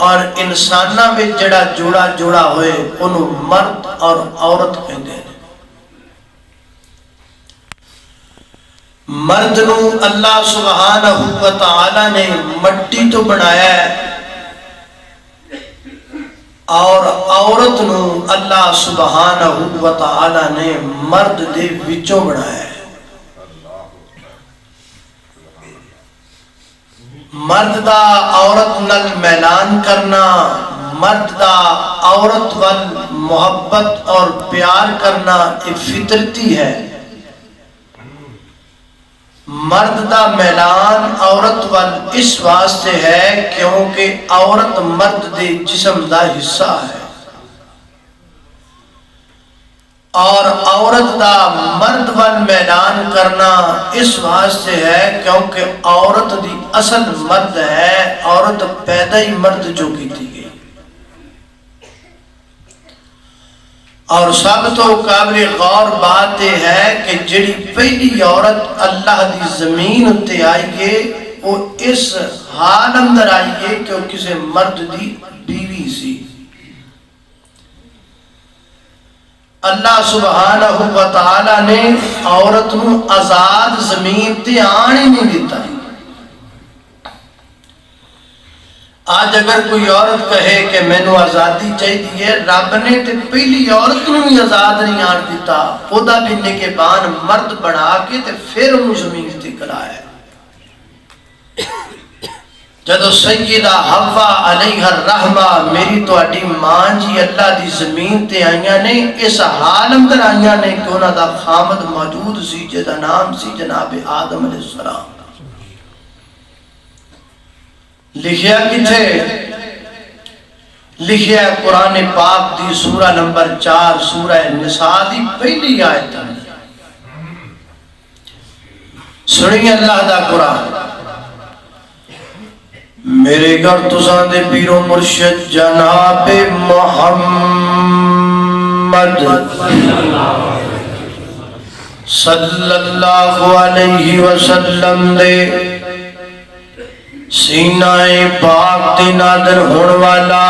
اور انساناں وچ جڑا جوڑا ہوئے انہوں مرد اور عورت کہندے ہیں۔ مرد نو اللہ سبحانہ و تعالی نے مٹی تو بنایا ہے اور عورت نو اللہ سبحانہ و تعالی نے مرد دے وچوں بنایا ہے۔ مرد دا عورت نل میلان کرنا، مرد دا عورت وال محبت اور پیار کرنا ایک فطرتی ہے۔ مرد دا میلان عورت وال اس واسطے ہے کیونکہ عورت مرد دے جسم دا حصہ ہے، اور عورت دا مرد وال میلان کرنا اس واسطے ہے کیونکہ عورت دی اصل مرد ہے، عورت پیدا ہی مرد جو کی تھی گئی۔ اور سب تو قابل غور بات یہ ہے کہ جڑی پہلی عورت اللہ دی زمین اتے آئیے وہ اس حال اندر آئیے کہ وہ کسی مرد دی بیوی سی۔ اللہ سبحانہ و تعالی نے عورت نو آزاد زمین تے آنے نہیں دیتا۔ آج اگر کوئی عورت کہے کہ میں نو آزادی چاہیے، رب نے تے پہلی عورت نو بھی آزاد نہیں آن دیتا، خدا بھی نگہبان مرد بنا کے تے پھر انہوں زمین تے کرایا۔ جدو سیدہ حوا علیہ الرحمہ میری تو اڈی ماں جی اللہ دی زمین تے آئیاں نے اس حال اندر آئیاں نے کہ انہاں دا خامد موجود سی جدا نام سی جناب آدم علیہ السلام۔ لکھیا کتھے؟ لکھیا قرآن پاک دی سورہ نمبر 4 سورہ نساء دی پہلی آیت ہے۔ سنیے اللہ دا قرآن۔ میرے گھر تساں دے پیر و مرشد جناب محمد صلی اللہ علیہ وسلم دے سینہ پاک تے نادر ہون والا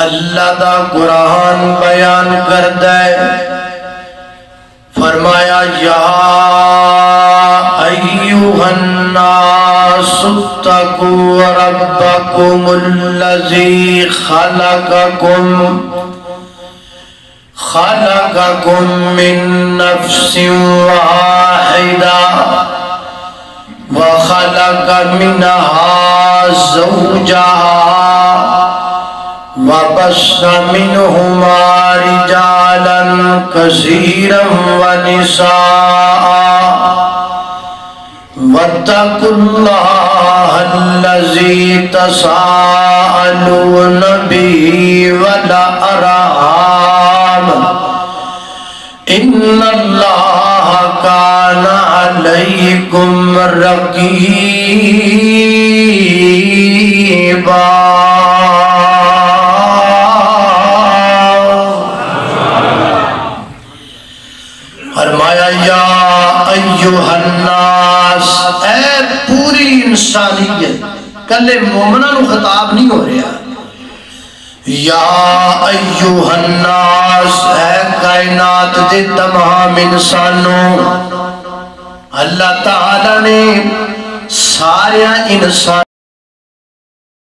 اللہ دا قرآن بیان کردہ ہے۔ فرمایا یا ایوہ الناس اتقوا ربکم الذی خلقکم من نفس واحدہ وخلق منها زوجها وبث منهما رجالا كثيرا ونساء واتقوا الله الذي تساءلون به والأرحام ان اللہ کان علیکم رقیبا۔ فرمایا یا ایوہ الناس، اے پوری انسانیت، کلے مومنہ نو خطاب نہیں ہو رہا۔ یا ایوہ الناس، اے کائنات دے تمام انسانوں، اللہ تعالیٰ نے سارے انسان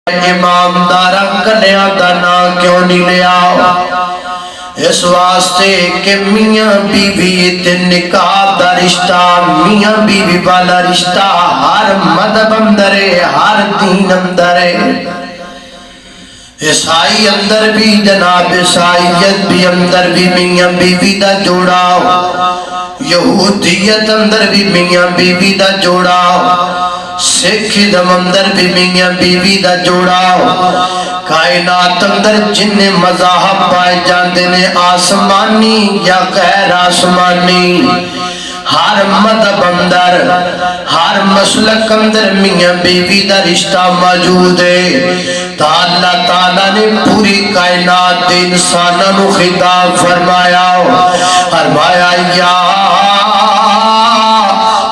امام دارا کلیاں دا نا کیوں نہیں لیا؟ اس واسطے کہ میاں بیوی تے نکاح دا رشتہ، میاں بیوی والا رشتہ ہر مذہب اندر ہے، ہر دین اندر ہے۔ عیسائی اندر بھی جناب عیسائیت بھی اندر بھی میاں بیوی دا جوڑا، یہودیت اندر بھی میاں بیوی دا جوڑا، سکھ ادم اندر بھی میاں بیوی دا جوڑا، کائنات اندر جن مذاہب پائے جاندے نے آسمانی یا غیر آسمانی، ہر مذہب اندر ہر مسلک اندر میاں بیوی دا رشتہ موجود ہے۔ تا اللہ تعالیٰ نے پوری کائنات دے انسانوں نو خطاب فرمایا، فرمایا یا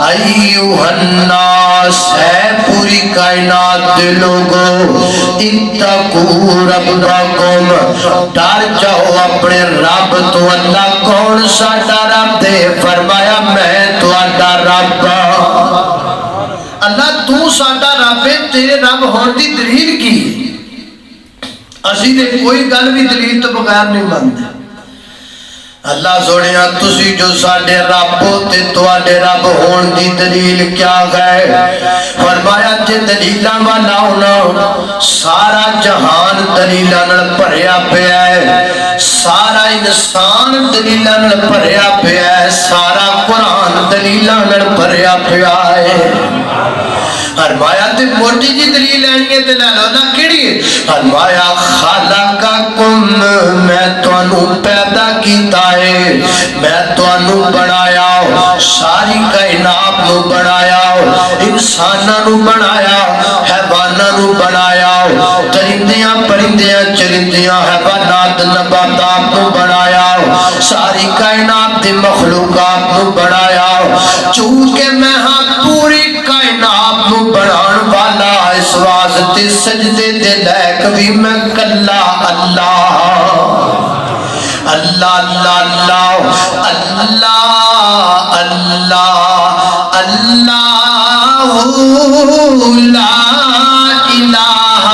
ایوہ الناس، اے پوری کائنات دے لوگو اتقو ربکم ڈر جاؤ اپنے رب تو اللہ کون سا رب دے فرمایا میں تو رب اللہ تو ساڈا رب ہے تیرے رب ہون دی دلیل کی اسی نے کوئی گل بھی دلیل تو بغیر نہیں مانتے اللہ سوڑیا تسی جو ساڑے رب ہوتے تو آڑے رب ہون دی دلیل کیا گئے فرمایا جے دلیلہ والا ہونا سارا جہان دلیلہ نل پریا پہ ہے سارا انسان دلیلہ نل پریا پہ ہے سارا قرآن دلیلہ نل پریا پہ ہے فرمایا تے موٹی جی دلیل لینی ہے تے لے لو نا کیڑی ہے فرمایا خالقکم میں تانوں پیدا کیتا ہے میں تانوں بنایا ساری کائنات نو بنایا انساناں نو بنایا حیواناں نو بنایا درندیاں پرندیاں چرندیاں حیوانات نباتات نو بنایا ساری کائنات دی مخلوقات نو بنایا چونکہ میں ہاں پوری کائنات نو بنان والا اس واسطے سجدے دے لائق بھی میں کلا اللہ اللہ اللہ اللہ اللہ اللہ لا الہ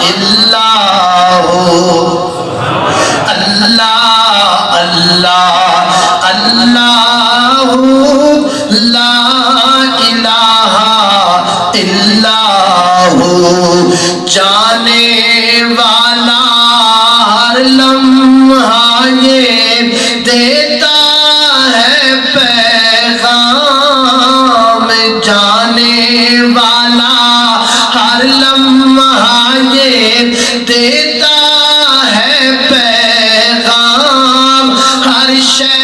الا ہو اللہ اللہ اللہ لا الہ الا ہو جانے والا ہر لمحہ یہ دیتا ہے پیغام جانے والا ہر لمحہ یہ دیتا ہے پیغام ہر شے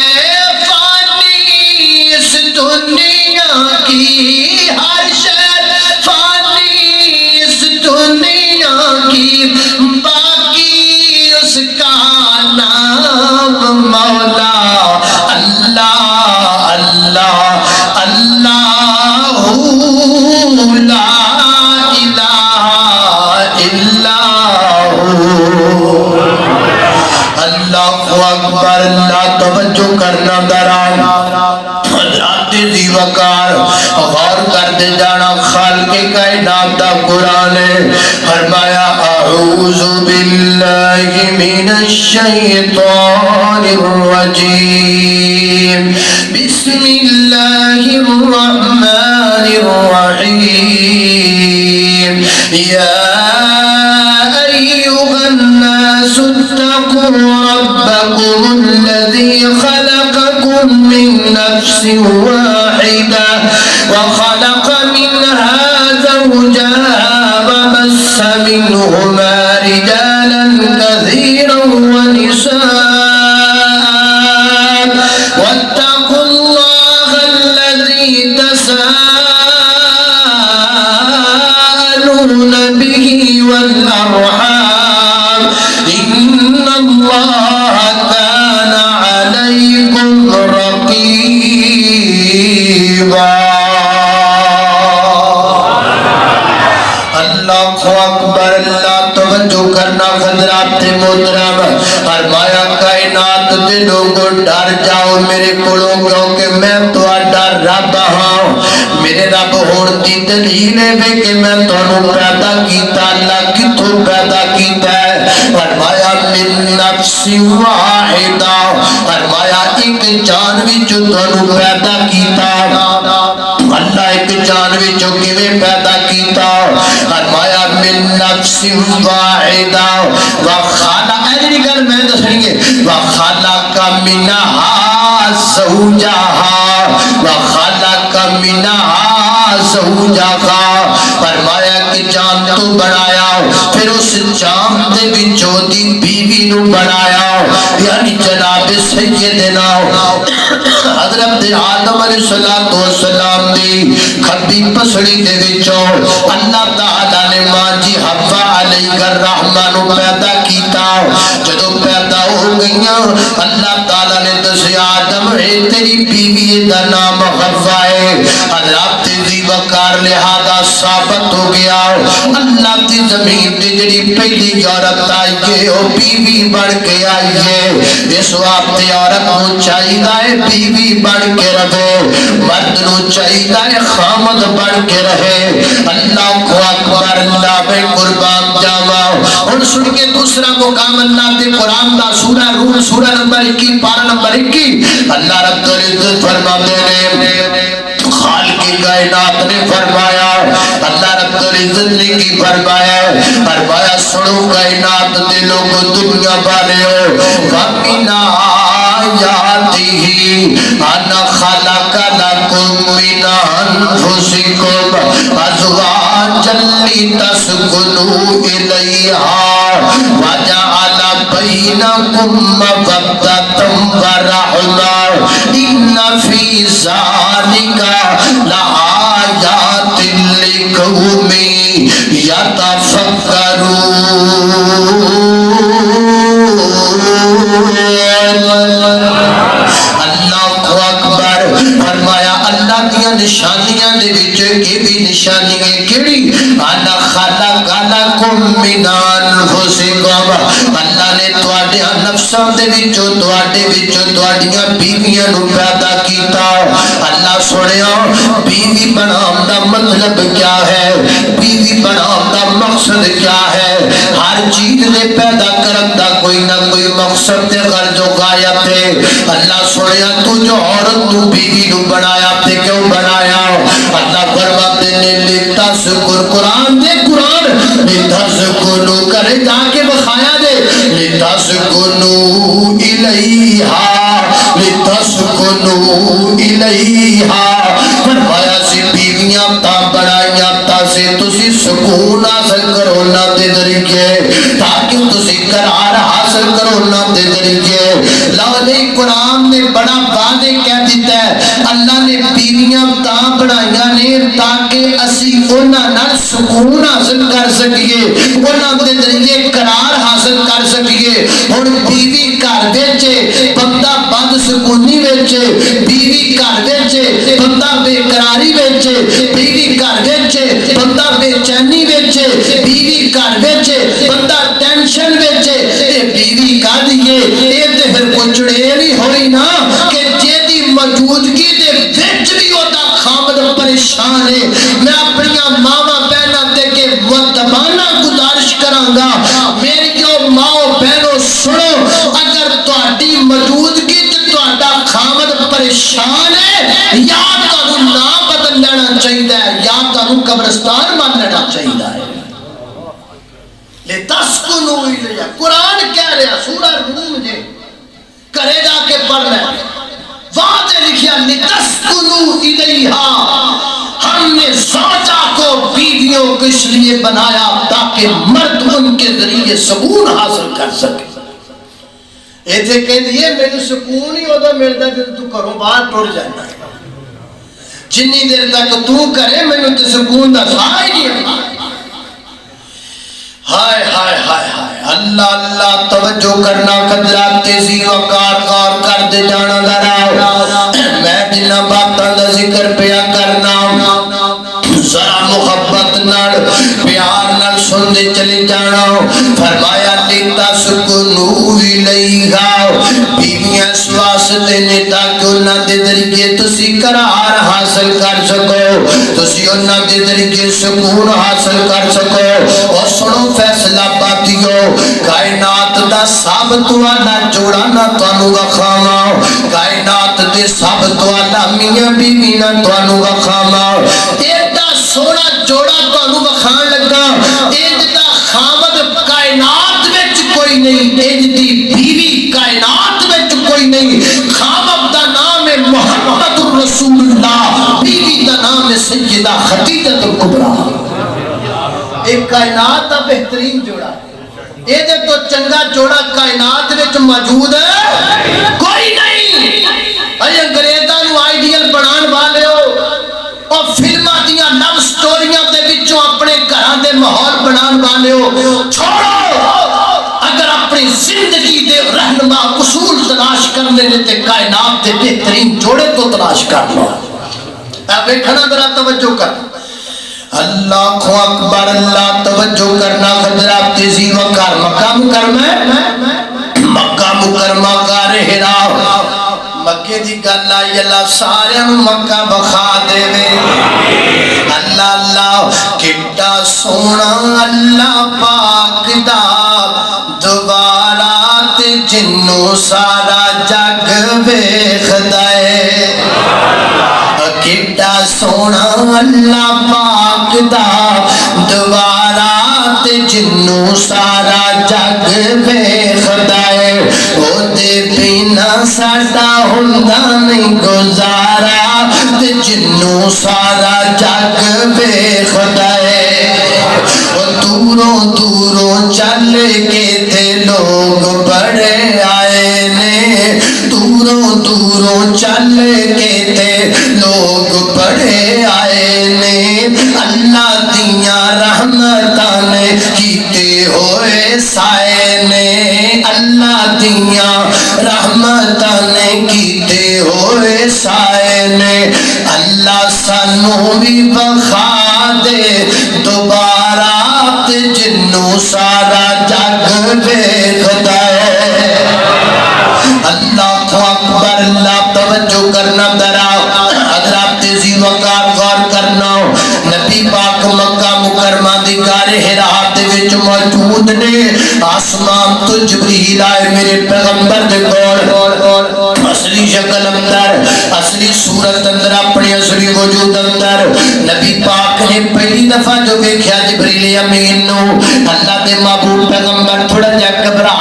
فانی اس دنیا کی ہر شے فانی اس دنیا کی باقی اس کا نام مولا اللہ اللہ اللہ لا الہ الا ہو اللہ اکبر اللہ توجہ کرنا دران حضرات ذی وقار غور کر دے جانا خالق کائنات دا قرآن ہے فرمایا اعوذ باللہ من الشیطان الرجیم بسم اللہ الرحمن الرحیم یا ایوہ الناس اتقوا ربکم الذی خلقکم من نفس واحدہ وخلق منها زوجها وبث منهما رجالا كثيرا ونساء واتقوا الله الذي تساءلون به والأرحام إن الله كان عليكم رقيبا اللہ اکبر اللہ توجہ کرنا حضرات محترم فرمایا کائنات دے لوگوں ڈر جاؤ میرے کولوں کیونکہ میں تہاڈا رب ہاں میرے رب ہون دی دلیل ہے کہ میں تانوں پیدا کیتا اللہ کتھوں پیدا کیتا ہے فرمایا من نفس واحدہ فرمایا ایک جان وچوں تانوں پیدا کیتا اللہ ایک جان وچوں کیویں پیدا کیتا فرمایا من نفس واحدہ وخلق ایسی گل میں دسنی ہے وخلق منها زوجها وخلق منها زوجها فرمایا کہ جان تو بنایا پھر اس جان دے وچوں دی بیوی نو بنایا یعنی جناب سیدنا حضرت آدم علیہ السلام دی کھبی پسڑی دے وچوں اللہ تعالی نے ماں جی حوا علیہ الرحمہ نو پیدا کیتا جدوں پیدا ہو گئیاں اللہ تعالی نے دسیا آدم اے تیری بیوی دا نام حوا ہے حضرت ذی وقار لہذا قیامت ہو گیا اللہ کی زمین تے جڑی پہلی عورت آئی ہے وہ بیوی بن کے آئی ہے اس واسطے عورت نو چاہیے بیوی بن کے رہے مرد نو چاہیے خامد بن کے رہے اللہ کو اکبر اللہ میں قربان جاوا اور سن کے دوسرا مقام اللہ کے قرآن دا سورہ روم سورہ نمبر 21 پارہ نمبر 21 اللہ رب العزت فرماتے ہیں خالق کائنات نے فرمایا اللہ رب العزت نے کی فرمایا سنو کائنات دے لوگ دنیا والے ہو وَمِنْ آیَاتِهِ أَنَّ خَلَقَ لَكُم مِّنْ أَنفُسِكُمْ أَزْوَاجًا لِتَسْكُنُوا إِلَيْهَا وَجَعَلَ بَيْنَكُم مَّوَدَّةً وَرَحْمَةً إِنَّ فِي ذَلِكَ لَآيَاتٍ لِقَوْمٍ يَتَفَكَّرُونَ اللہ اکبر فرمایا اللہ دیا نشانیاں دے وچ یہ بھی نشانی ہے کیڑی انا خلق لکم من انفسکم اللہ نے تواڈے نفساں دے وچوں تواڈے وچوں تواڈیاں بیویاں نو پیدا کیتا اللہ سنیا بیوی بناون دا مطلب کیا ہے بیوی بناون دا مقصد کیا ہے ہر چیز دے پیدا کرن دا کوئی نہ کوئی مقصد تے غرض و غایت ہے اللہ سنیا تو جو عورت تو بیوی نو بنایا تے کیوں بنایا اللہ فرماتے نے لتذکر قرآن دے قرآن لتذکروا کرے جا کے بخایا دے لتذکروا الیہا لتذکروا الیہا فرمایا سی بیویاں تا بنائیاں تا سے تسی سکون حاصل کرو نہ دے ذریعے تاکہ تسی قرار حاصل کرو نہ دے ذریعے لاولے قرآن نے بڑا واضح کہہ دیتا ہے اللہ نے بیویاں تا بنائیاں نے تاکہ اسی انہاں نال سکون حاصل کر سکیے انہاں دے ذریعے قرار حاصل کر سکیے ہن بیوی گھر وچ بندہ بد سکونی وچ بیوی گھر وچ بندہ بے قراری وچ بیوی گھر وچ بندہ بے چینی وچ بیوی گھر وچ بندہ ٹینشن وچ اے بیوی کا دیے اے تے پھر پچڑیل ہی ہوئی نا کہ جیدی موجودگی دے وچ بھی ہوتا خامد پریشان ہے میں اپنی ماما بہنا تے کہ مدبانہ گزارش کرانگا میری جو ماں بہنوں سنو اگر تواڈی موجودگی تے تواڈا خامد پریشان ہے یا تو نام بدل لینا چاہیے یا تو قبرستان مان لینا چاہیے لتسکنوا الیہا قرآن کہہ رہا سورہ روم جے کرے جا کے پڑھ لیں واضح لکھیا لتسکنوا الیہا ہم نے زوجہ کو بیویوں کو اس لیے بنایا تاکہ مرد ان کے ذریعے سکون حاصل کر سکے ایتھے کہہ دیئے میں نے سکون ہی ہوتا ملتا جب تو کرو باہر ٹوڑ جانا ہے جنی دیر تک تو کرے میں نے تو سکون دا ساہ ہی نہیں ہے ہائے ہائے ہائے ہائے اللہ اللہ توجہ کرنا قدرات تیزی وقار غور کر دے جانا دراؤ میں جنہ باتاں دا ذکر پیا کرنا ذرا محبت نڑ پیار نڑ سن دے چلے جانا فرمایا لتسکنوا الیہا بیویاں اس واسطے نے تاکہ انہاں دے ذریعے تسی قرار حاصل کر سکو تسی انہاں دے ذریعے سکون حاصل کر سکو اور سنو فیصلہ پاتیو کائنات دا سب تو والا جوڑا نہ توانو وکھاواں کائنات دے سب تو والا میاں بیوی نہ توانو وکھاواں ایڈا سونا جوڑا توانو وکھان لگا اج دا خامد کائنات وچ کوئی نہیں اج دی بیوی کائنات وچ کوئی نہیں خامد دا نام ہے محمد رسول اللہ بیوی دا نام ہے سیدہ خدیجہ الکبریٰ ایک کائنات دا بہترین جوڑا اے دے تو چنگا جوڑا کائنات وچ موجود ہے کوئی نہیں اے انگریزاں نو آئیڈیل بنان والے ہو اور فلماں دیاں لو سٹوریاں دے وچوں اپنے گھراں دے ماحول بنان والے ہو چھوڑو اگر اپنی زندگی دے رہنما اصول تلاش کرنے نے تے کائنات دے بہترین جوڑے تو تلاش کر لو اے ویکھنا ذرا توجہ کر اللہ اکبر اللہ توجہ کرنا حضرات تیزی وقار مکہ مکرمہ کا رہا مکہ دی گل آئی اللہ سارے مکہ بخا دے وے اللہ اللہ کٹا سونا اللہ پاک دا دوبارہ تے جنوں سارا جگ ویکھدا ہے کٹا سونا اللہ پاک دا دوبارہ تے جنوں سارا جگ ویکھدا ہے او دے بنا ساڈا ہوندا نہیں گزارا تے جنوں سارا جگ ویکھدا ہے او دوروں دوروں چل کے تے لوگ بڑے آئے نے دوروں دوروں چل کے تے لوگ بڑے آئے نے اللہ دیاں رحمتاں نے کیتے ہوئے سائے نے اللہ دیاں رحمتاں نے کیتے ہوئے سائے نے اللہ سانوں بھی بخا دے دوبارہ تے جنوں سارا جگ ویکھدا ہے اللہ اکبر اللہ توجہ کرنا درا حضرات تیزی وقار غور کرنا نبی پاک مکہ مکرمہ دی غار حرا دے وچ موجود نے آسمان تو جبریل آئے میرے پیغمبر دے کول اصلی شکل اندر اصلی صورت اندر اپنی اصلی وجود اندر نبی پاک نے پہلی دفعہ جو ویکھیا جبریل امین نو اللہ دے محبوب پیغمبر تھوڑا جا گھبرا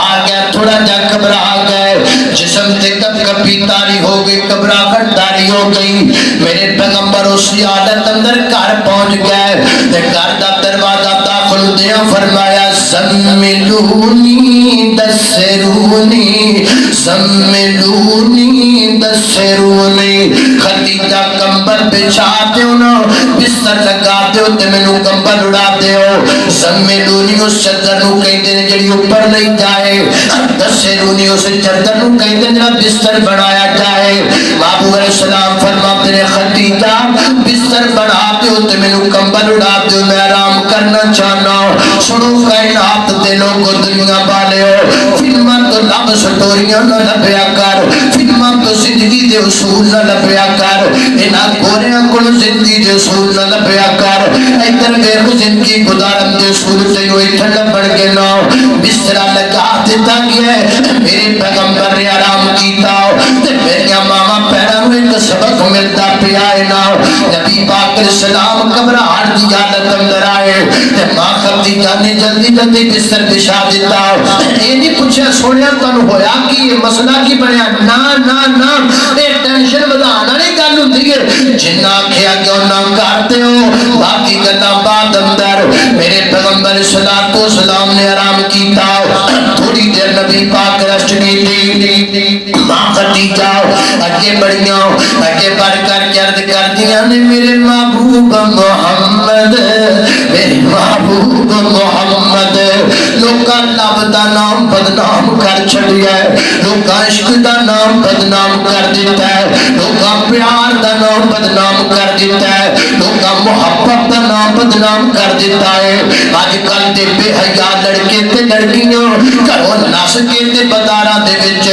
گئے جسم تے کب کبھی تاری ہو گئی گھبراہٹ تاری ہو گئی میرے پیغمبر اسی حالت اندر گھر پہنچ گئے تے گھر دا دروازہ داخل دیاں فرمایا زملونی دسرونی خدیجہ کمبل بچھا دیو نا بستر لگا دیو تے میں نو کمبل اڑا دیو زملونی اس چادر نو کہیں دے جڑی اوپر نہیں جائے دسرونی اس چادر نو کہیں دے جڑا بستر بنایا جائے محبوب علیہ السلام فرماتے ہیں خدیجہ بستر بنا دیو تے میں نو کمبل اڑا دیو میں آرام کرنا چاہنا سنو کائنات دے لوگو دنیا بالے ہو فلمان تو لب سٹوریاں نہ لبیا کر فلمان تو زندگی دے اصول نہ لبیا کر اینا گوریاں کل زندگی دے اصول نہ لبیا کر ایتر غیر زندگی گدارم دے اصول تے ہوئی ٹھنڈا پڑ کے نہ بسترہ لگا دیتا گیا ہے میرے پیغمبر نے آرام کیتا تے میرے ماما پیرا ہوئے ایک سبق ملتا پیا ہے نا نبی پاک علیہ السلام کبراہٹ دی حالت اندر آئے تے ماں خدیجہ نے جلدی جلدی بستر بچھا دیتا یہ نہیں پوچھے سونیا تانوں ہویا کہ یہ مسئلہ کی بنیا نا نا نا اے ٹینشن بدھانا نہیں گل ہوندی ہے جنہ کیا کیوں نہ کرتے ہو باقی گلاں بعد اندر میرے پیغمبر صلاۃ و سلام نے آرام کیتا تھوڑی دیر نبی پاک ریسٹ کی ماں خدیجہ اگے بڑھیاں اگے بڑھ کر کے عرض کر دیا نے میرے محبوب محمد محمد لوکاں لب دا نام بدنام کر چھڑیا ہے لوکاں عشق دا نام بدنام کر دیتا ہے لوکاں پیار دا نام بدنام کر دیتا ہے لوکاں محبت دا نام بدنام کر دیتا ہے آج کل دے بے حیا لڑکے تے لڑکیاں گھروں نس کے تے بازاراں دے وچ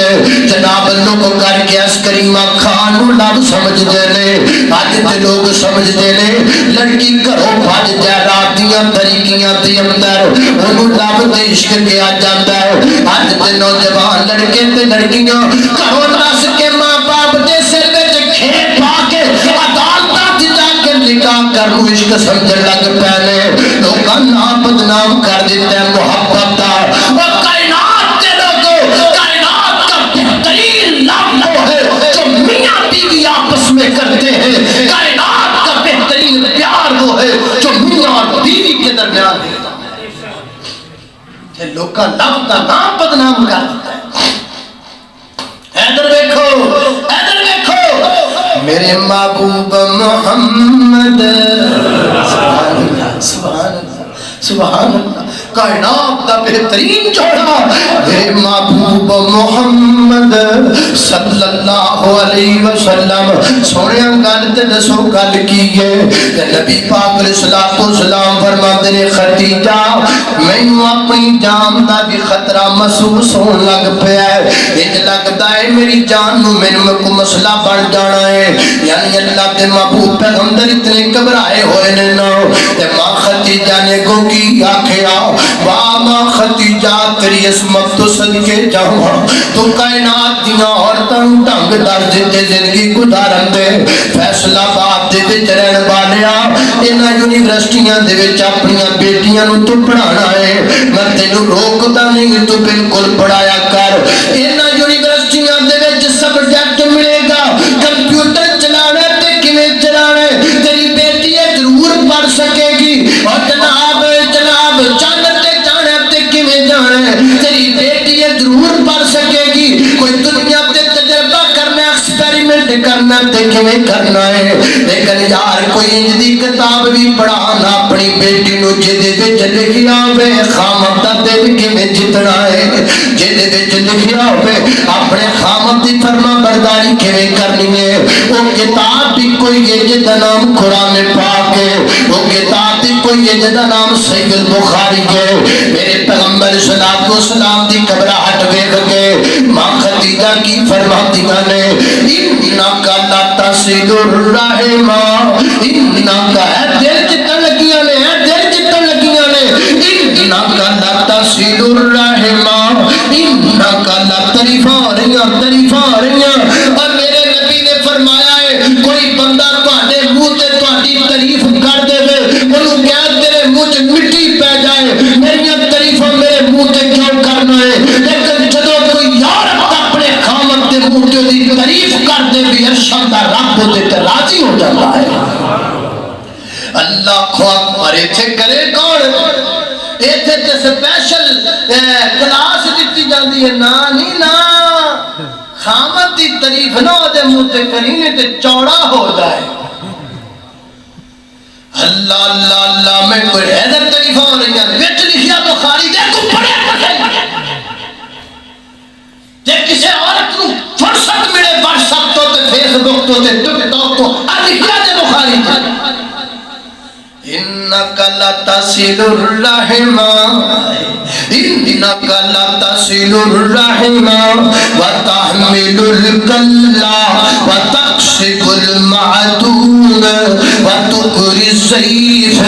جناب لوگ کر کے اس کریمہ خان نو لب سمجھ دے نے اج تے لوگ سمجھ دے نے لڑکی گھروں بھج جائے رات دیاں طریقیاں دے اندر اونوں لب تے عشق کیا جاندا ہے اج تے نوجوان لڑکے تے لڑکیاں گھروں نس کے ماں باپ دے سر وچ کھیت پا کے عدالتاں تے جا کے نکاح کرو عشق سمجھن لگ پے نے لوکاں نام بدنام کر دیتے ہیں محبت دا او کائنات دے لوگوں کائنات کا بہترین نام وہ ہے جو میاں بیوی آپس میں کرتے ہیں کائنات کا بہترین پیار وہ ہے جو میاں اور بیوی کے درمیان ہے لوکاں لب دا نام بدنام کر دیتا ہے ادھر دیکھو میرے محبوب محمد سبحان اللہ کائنات دا بہترین جوڑا میرے محبوب محمد محمد صلی اللہ علیہ وسلم سونے گل تے دسو گل کی ہے تے نبی پاک علیہ الصلوۃ والسلام فرماتے نے خدیجہ مینوں اپنی جان دا بھی خطرہ محسوس ہون لگ پیا ہے انج لگدا ہے میری جان نو مینوں کوئی مسئلہ بن جانا ہے یعنی اللہ کے محبوب پیغمبر اتنے گھبرائے ہوئے نے نا تے ماں خدیجہ نے گو کی آکھیا واہ ماں خدیجہ تیری عصمت تو صدقے جاواں تو کائنات دیاں عورتاں ڈھنگ دس دتے زندگی گزارن دے فیصلہ آباد دے وچ رہن والیاں انہاں یونیورسٹیاں دے وچ اپنی بیٹیاں نوں تو پڑھانا ہے میں تینوں روکدا نہیں تو بالکل پڑھایا کر انہاں یونیورسٹیاں دے وچ سبجیکٹ ملے گا کمپیوٹر چلانا تے کیویں چلانا تیری بیٹی ضرور پڑھ سکے گی اور جناب چاند تے جانا تے کیویں جانا تیری بیٹی ضرور پڑھ سکے گی کوئی دنیا تے تجربہ کرنا ایکسپیریمنٹ کرنا تے کیویں کرنا ہے لیکن یار کوئی انج دی کتاب بھی پڑھانا اپنی بیٹی نو جدے وچ لکھیا ہوے خامد دا دل کیویں جتنا ہے جدے وچ لکھیا ہوے اپنے خامد دی فرما برداری کیویں کرنی ہے وہ کتاب بھی کوئی ہے جس دا نام قرآن پاک ہے وہ کتاب بھی کوئی ہے جس دا نام صحیح البخاری ہے میرے پیغمبر صلی اللہ علیہ وسلم دی گھبراہٹ ویکھ کے ماں خدیجہ کی فرماتیاں نے انکا لا تصل الرحم انکا ہے دل جتن لگیاں نے دل جتن لگیاں نے انکا لا تصل الرحم انکا لا تریفاریاں اور میرے نبی نے فرمایا ہے کوئی بندہ تواڈے منہ تے تواڈی تعریف کر دے انہوں کہہ تیرے منہ تے مٹی پہ جائے میری تعریفاں میرے منہ تے کیوں کرنا ہے لیکن جدوں کوئی یار اپنے خامد دے منہ تے دی تعریف کر دے بھی ارشد دا رب تے راضی ہو جاتا ہے اللہ کو اکبر ایتھے کرے کون ایتھے تے سپیشل کلاس دتی جاندی ہے نا نہیں نا خامد دی تعریف نہ دے منہ تے کرینے تے چوڑا ہو جائے اللہ اللہ اللہ میں کوئی حیدر تعریف ہو رہی ہے وچ لکھیا بخاری دیکھو پڑھے جے کسی عورت نو فرصت ملے واٹس ایپ تو تے فیس بک تو تے ٹک ٹاک تو لکھیا دے بخاری انکا لا تصل الرحم انکا لا تصل الرحم وتحمل الکلا وتقصد المعدوم وتقری الضیف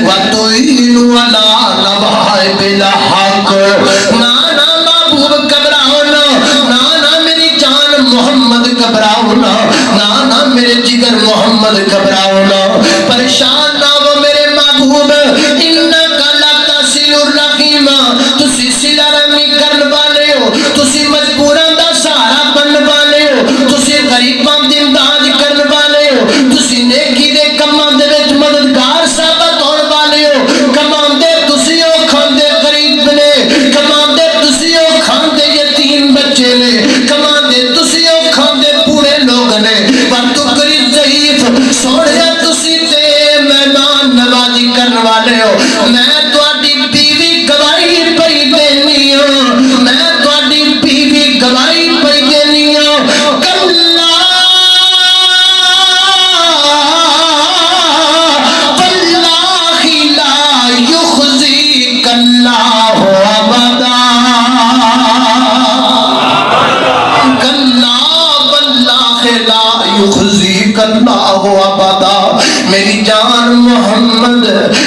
وتعین علی نوائب الحق نانا محبوب گھبراؤ نانا میری جان محمد گھبراؤ نانا میرے جگر محمد گھبراؤ پریشان نہ ہو میرے محبوب انکا لا تصل الرحم تسی صلہ رحمی کرن والے ہو تسی مجبوراں دا سہارا بنن والے ہو تسی غریباں دی امداد کرن والے ہو تسی نیکی دے کماں دے وچ مددگار ثابت ہون والے ہو کماندے تسی او کھاندے غریب نے کماندے تسی او کھاندے یتیم بچے نے کماندے تسی او کھاندے بوڑھے لوگ نے پر تو کری ضعیف سوڑیا تسی تے مہمان نوازی کرن والے ہو میں تواڈی بیوی گواہی پئی دینی ہوں میں تواڈی بیوی گواہی پئی دینی ہوں کلا واللہ لا یخزیک اللہ ابدا کلا واللہ لا یخزیک اللہ ابدا میری جان محمد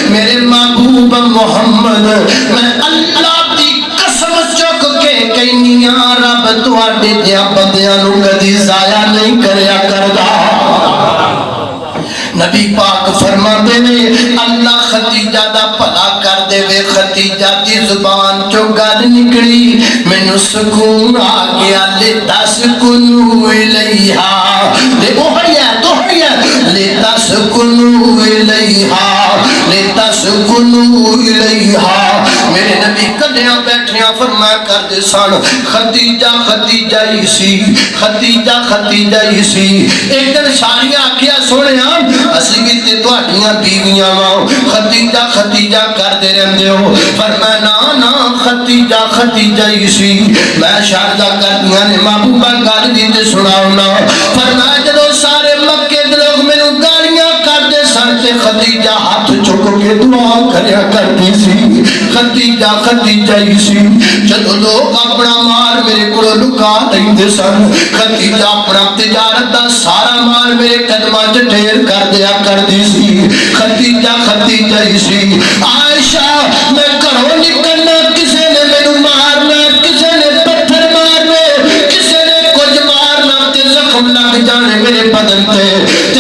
میرے محبوب محمد میں اللہ دی قسم چک کے کہنیاں رب تواڈے دیاں بندیاں نو کدی ضائع نہیں کریا کردا نبی پاک فرماتے نے اللہ خدیجہ دا بھلا کر دے وے خدیجہ دی زبان چوں گل نکلی مینوں سکون آ گیا لتسکنوا الیہا دوہریا لتسکنوا الیہا میرے نبی کدیاں بیٹھیاں فرمایا کرتے سن خدیجہ خدیجہ ہی سی خدیجہ خدیجہ ہی سی ایک دن ساریاں آکھیا سونیا اسی بھی تے تواڈیاں بیویاں واں خدیجہ خدیجہ کردے رہندے ہو فرمایا نا نا خدیجہ خدیجہ ہی سی میں شاردہ کردیاں نے محبوبہ گل بھی تے سناؤنا فرمایا جدو سارے مکے دے لوگ مینوں گالیاں کردے سن تے خدیجہ ہاتھ چک کے دعا کریا کرتی سی خدیجہ ہی سی جدو لوگ اپنا مال میرے کو لکا لیندے سن خدیجہ اپنا تجارت دا سارا مال میرے قدماں چ ڈھیر کر دیا کرتی سی خدیجہ ہی سی عائشہ میں گھروں نکلنا کسے نے مینوں مارنا کسے نے پتھر مارنے کسے نے کچھ مارنا تے زخم لگ جانے میرے بدن تے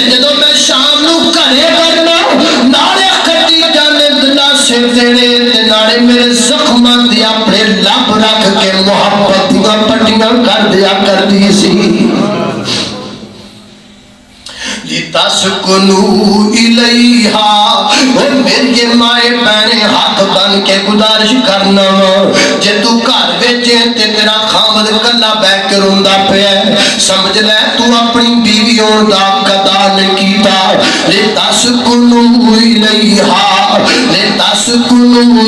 جدوں میں شام نو گھرے ورنا نالے خدیجہ نے دلاسے دینے تے نالے میرے زخماں دی اپنے لب رکھ کے محبت دیاں پٹیاں کر دیا کرتی سی لِتَسْكُنُوا إِلَيْهَا وہ میری مائے بہنے ہاتھ بن کے گزارش کرنا جے تو گھر وچے تے تیرا خامد کلا بیٹھ کے روندا پیا سمجھ لے تو اپنی بیویوں دا قضا نہیں کیتا لِتَسْكُنُوا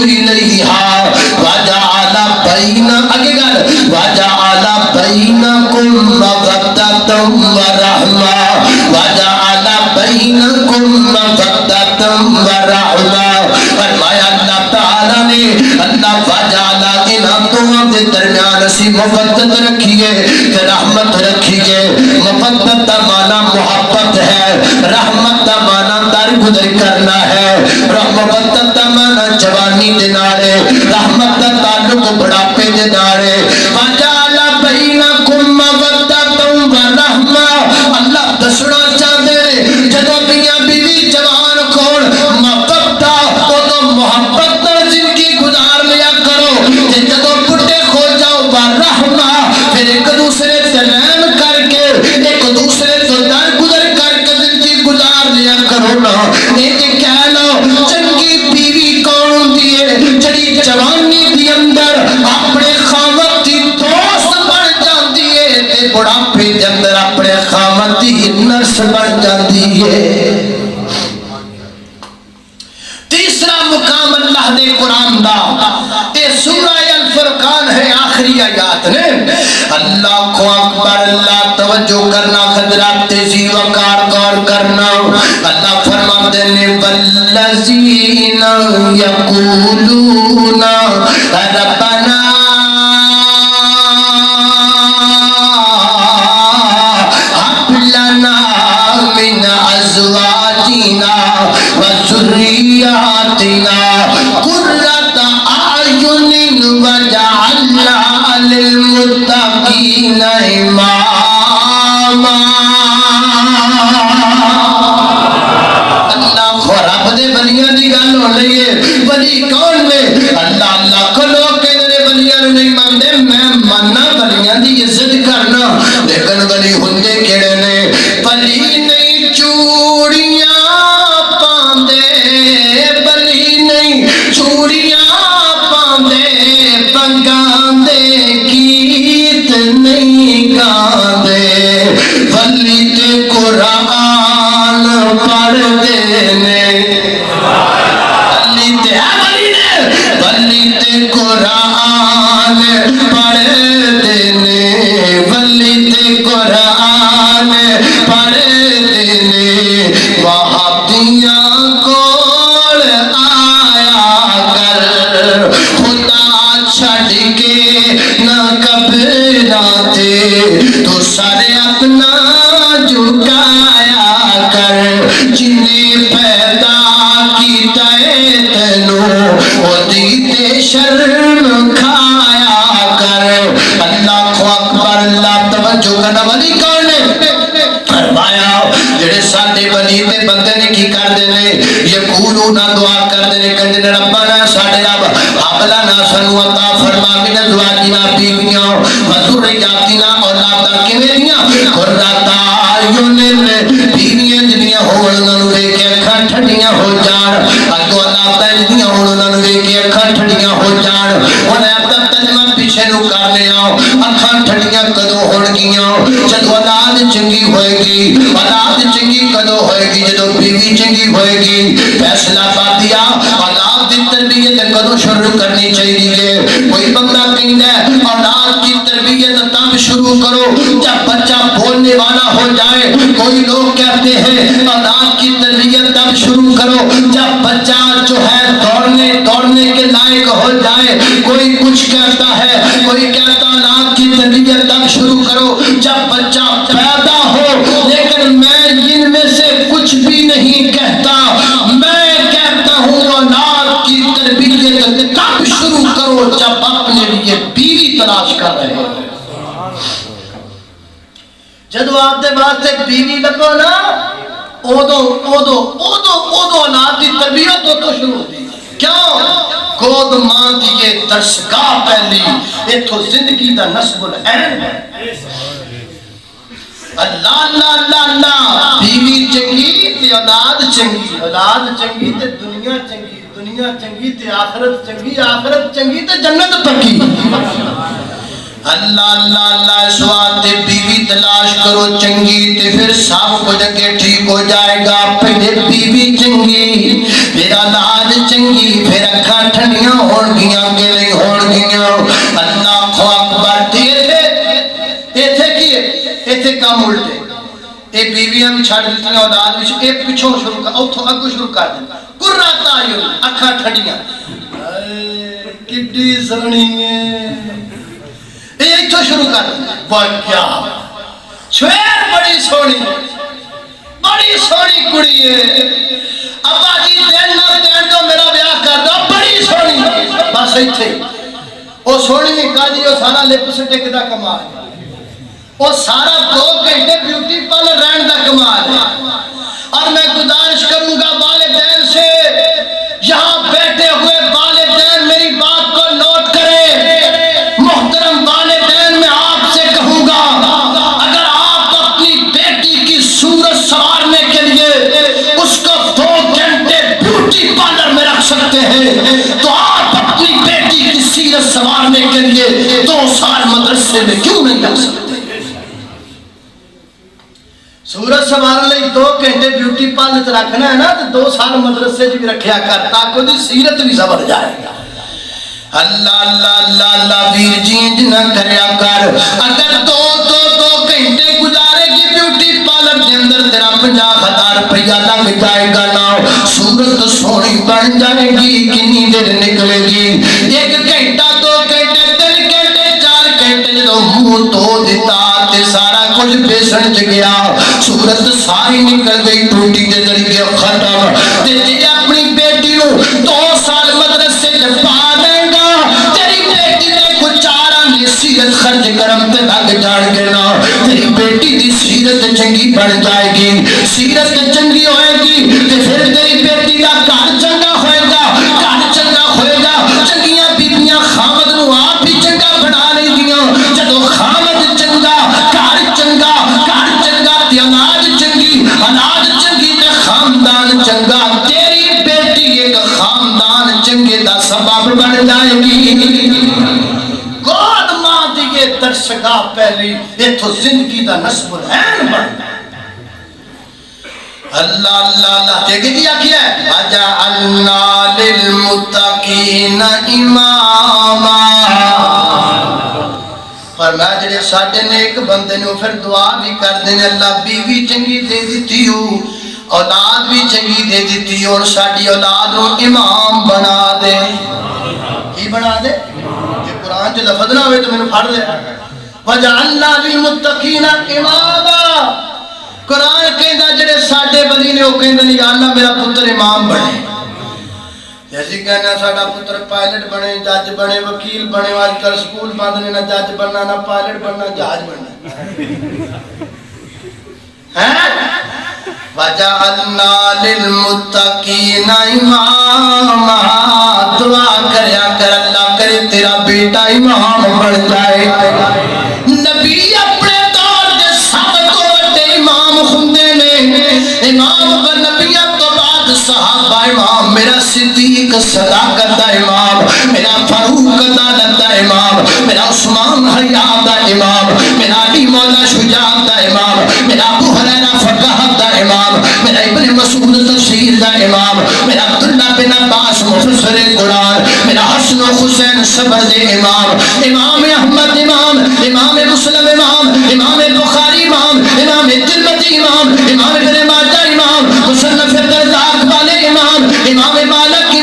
إِلَيْهَا وَجَعَلَ بَيْنَ وَجَعَلَ بَيْنَكُمْ مَوَدَّةً وَرَحْمَةً وَجَعَلَ بَيْنَكُمْ مَوَدَّةً وَرَحْمَةً فرمایا اللہ تعالیٰ نے اللہ وَجَعَلَ انہاں دونوں کے درمیان اسی مودت رکھیے رحمت رکھیے مودت کا معنی محبت ہے رحمت کا معنی درگزر کرنا ہے مودت کا معنی جوانی دے نال رحمت کا تعلق بڑھاپے دے نال وَجَعَلَ بَيْنَكُمْ مَوَدَّةً وَرَحْمَةً اللہ دسنا چاہتے جدو میاں بیوی جوان کھول محبت تو محبت پر زندگی گزار لیا کرو جدو بڑھے کھو جاؤ برحمہ پھر ایک دوسرے سے رحم کر کے ایک دوسرے سے درگزر کر کے زندگی گزار لیا کرو نا یہ کہہ لو چنگی بیوی کون دیئے جڑی جوانی دی اندر اپنے خامت دی دوست بن جاندی ہے تے بڑھاپے دے اندر اپنے خامت دی نرس بن جاندی ہے تیسرا مقام اللہ نے قرآن دا اے سورہ الفرقان ہے آخری آیات نے اللہ کو اکبر اللہ توجہ کرنا حضرات تیزی وقار غور کرنا اللہ فرماتے ہیں والذین یقولون ربنا هب لنا من ازواجنا وذرياتنا قرة اعین وجعلنا للمتقین اماما اللہ رب دے ولیاں دی گل ہو رہی ہے ولی کون نے اللہ اللہ کو لوگ کہنے ولیاں نہیں مانتے میں ماننا ولیاں دی عزت کرنا لیکن ولی ہوندے کیڑے نے ولی نہیں چوڑیاں پاندے ولی نہیں چوڑیاں پاندے پگاندے گیت نہیں گاندے ولی تے قرآن پڑھ دینے ولی تے قرآن پڑھ دینے ولی تے قرآن پڑھ دینے وہابیاں کول آیا کر خدا چھڑ کے نہ قبراں تے تو سر اپنا جھکایا کر جنہیں پیدا کیتا ہے تینوں ودی تے شرم کھایا کر اللہ کو اکبر اللہ توجہ کرنا ولی کون ہے فرمایا جڑے ساڈے ولی تے بندے نے کی کر دینے یقولون دعا کر دینے کہندے ربنا ساڈے رب حبلا نا سنو عطا فرما من ازواجنا بیویاں وذریاتنا اولاداں کیویں دیاں قرۃ اعین بیویاں جنیاں ہون انہاں نوں ویکھ کے اکھاں ٹھنڈیاں ہو جان اگوں اولاداں جنیاں ہون انہاں نوں ویکھ کے اکھاں ٹھنڈیاں ہو جان ہن اپنا ترجمہ پیچھے نو کر لیا اکھاں ٹھنڈیاں کدوں ہون گیاں جدوں اولاد چنگی ہوئے گی اولاد چنگی کدوں ہوئے گی جدوں بیوی چنگی ہوئے گی فیصلہ بادیا اولاد دی تربیت کدوں شروع کرنی چاہیے کوئی بندہ جو ہے دوڑنے کے لائق ہو جائے. کوئی کچھ کہتا ہے, کوئی کہتا اولاد کی تربیت تب شروع کرو جب بچہ پیدا ہو, لیکن میں ان میں سے کچھ بھی نہیں کہتا. میں کہتا ہوں اولاد کی تربیت تب شروع کرو جب اپنے لیے بیوی تلاش کر رہے ہو. جدو آپ دے واسطے بیوی لگو نا, اودو اولاد کی تربیت تو شروع ہوتی. کیوں؟ گود ماں دی یہ درسگاہ پہلی, اتھو زندگی دا نصب العین ہے. اللہ اللہ اللہ اللہ, بیوی چنگی تے اولاد چنگی, اولاد چنگی تے دنیا چنگی, دنیا چنگی تے آخرت چنگی, آخرت چنگی تے جنت پکی. اللہ اللہ اللہ, اس واسطے بیوی تلاش کرو چنگی تے پھر سب کچھ کے ٹھیک ہو جائے گا. پہلے بیوی چنگی, پھر اولاد چنگی, پھر اکھاں ٹھنڈیاں ہون گیاں کہ نہیں ہون گیاں. اللہ اکبر. ایتھے کی ایتھے کام الٹے, اے بیویاں بھی چھڑ دیتی اولاد بھی, اے پچھوں شروع کر, اتھوں اگوں شروع کر دیں. قرۃ اعین, اکھاں ٹھنڈیاں, کڈی سونی ہے, یہ تو شروع کر کیا شویر بڑی سونی, بڑی سونی کڑی ہے. ابا جی دین نہ دین تو میرا بیاہ کر دو, بڑی سونی. بس ایتھے او سونی کا جی او سارا لپسٹک دا کمال ہے, او سارا 2 گھنٹے بیوٹی پارلر رہن دا کمال ہے. اور میں گزارش کروں گا والدین سے, یہاں بیٹھے ہوئے والدین میری بات کو نوٹ کریں. محترم والدین, میں آپ سے کہوں گا, اگر آپ اپنی بیٹی کی صورت سنوارنے کے لیے اس کو 2 گھنٹے بیوٹی پارلر میں رکھ سکتے ہیں, تو آپ اپنی بیٹی کی سیرت سنوارنے کے لیے 2 سال مدرسے میں کیوں نہیں رکھ سکتے؟ صورت سنوارنے لئی 2 گھنٹے بیوٹی پارلر رکھنا ہے نا, تو 2 سال مدرسے بھی رکھیا کر تاکہ دی سیرت بھی سنور جائے گا. اللہ اللہ اللہ اللہ, ویر جینج نہ کریا کر. اگر 2 گھنٹے گزارے گی بیوٹی پارلر کے اندر, تیرا 50,000 روپیہ لگ جائے گا نا. صورت سونی بن جائے گی, کنی دیر نکلے گی. 1 گھنٹہ 2 گھنٹے 3 گھنٹے 4 گھنٹے جدو منہ دھو دیتا تے سارا کچھ بیسن چ گیا, صورت ساری نکل گئی, ٹوٹی کے ذریعے ختم. تے جی اپنی بیٹی نو 2 سال مدرسے چ پا دیں گا, تیری بیٹی نے کچھ 4 سیرت خرچ کرم تے لگ جان گے نا. تیری بیٹی دی سیرت چنگی بن جائے گی, سیرت چنگی ہوئے گی تے پھر تیری بیٹی دا گھر چنگا ہوئے گا, گھر چنگا ہوئے گا. چنگیاں بیبیاں خامد نو آپ بھی چنگا بنا لیں گیاں. جدو خامد چنگا, گھر چنگا, گھر چنگا تے اولاد چنگی, اولاد چنگی تے خاندان چنگا, تیری بیٹی ایک خاندان چنگے دا سبب بن جائے گی. گود ماں دی یہ درسگاہ پہلی, اتھو زندگی دا نصب العین بن. اللہ اللہ اللہ, دیکھیں کیا کیا ہے, وَجَعَلْنَا لِلْمُتَّقِينَ إِمَامًا. فرمایا جڑے ساڈے نیک بندے نو پھر دعا بھی کر دیں, اللہ بیوی چنگی دے دیتی ہو, اولاد بھی چنگی دے دیتی ہو, اور ساڈی اولاد نو امام بنا دے. کی بنا دے؟ یہ قرآن جو لفظ نہ ہوئے تو میں نے پڑھ دے. وَجَعَلْنَا لِلْمُتَّقِينَ إِمَامًا. قرآن کہندا جڑے ساڈے ولی نے وہ کہندے یا اللہ میرا پتر امام بنے. جیسے کہنا ساڈا پتر پائلٹ بنے, جج بنے, وکیل بنے. آج کل سکول بند نے, نہ جج بننا, نہ پائلٹ بننا, جہاز بننا. وَجَعَلْنَا لِلْمُتَّقِينَ إِمَامًا. دعا کریا کر, اللہ کرے تیرا بیٹا امام بن جائے. نبی اپنے دور دے سب تو بڑے امام ہوندے نے. امام نبیوں تو بعد صحابہ امام, میرا صدیق صداقت دا امام, میرا فاروق عدالت دا امام, میرا عثمان حیا دا امام, میرا علی مولا شجاعت دا امام, میرا ابو ہریرہ فقاہت دا امام, میرا ابن مسعود تفسیر دا امام, میرا عبداللہ بن عباس مفسر قرآن, میرا حسن و حسین صبر دے امام, امام احمد امام, امام مسلم امام, امام بخاری امام, امام ترمذی امام, امام ابن ماجہ امام, مصنف الرزاق والے امام, امام مالک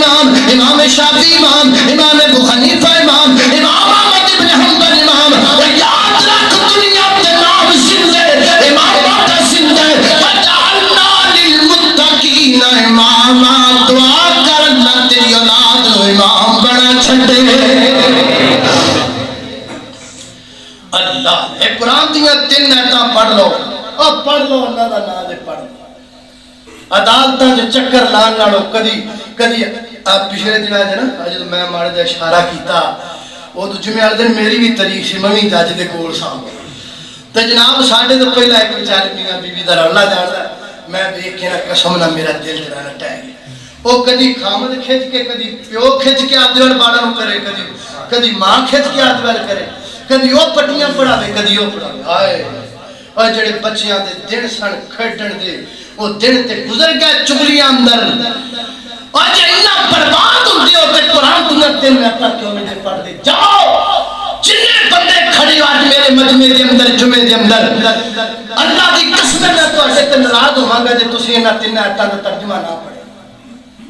امام شافعی امام، امام ابو حنیفہ امام، امام احمد بن حنبل امام. اور یاد رکھ دنیا کے نام زندے امام کا زندے وجعلنا للمتقین اماما. دعا کر اللہ تیری اولاد امام بنا چھڑے. اللہ اے قرآن دیا 3 آیتاں پڑھ لو اور پڑھ لو اللہ دا نام دے پڑھ لو. عدالتاں جو چکر لان لڑو کدی پچھلے دن آج نا جب میں ماڑے دا اشارہ کیتا وہ تو جمعہ دن میری بھی تاریخ سی میں بھی جج دے کول سام تے جناب ساڈے تو پہلا ایک بیچارے میاں بیوی دا رولا جاندا میں دیکھ کے نا قسم نہ میرا دل جڑا ٹہ گیا. وہ کدی خامد کھچ کے کدی پیو کھچ کے آدھے وال باڑا نو کرے کدی ماں کھچ کے آدھے وال کرے کدی وہ پٹیاں پڑھاوے کدی وہ پڑھاوے. ہائے اور جڑے بچیاں دے دن سن کھیڈن دے وہ دن تے گزر گئے چگلیاں اندر. اور جے اتنا برباد ہوندے ہو تے قرآن دنیا 3 آیتاں کیوں نہیں پڑھ دے. جاؤ جنے بندے کھڑے آج میرے مجمع دے اندر جمعے دے اندر اللہ دی قسم میں تواڈے تے ناراض ہوواں گا جے تسی انہاں 3 آیتاں دا ترجمہ نہ پڑھے.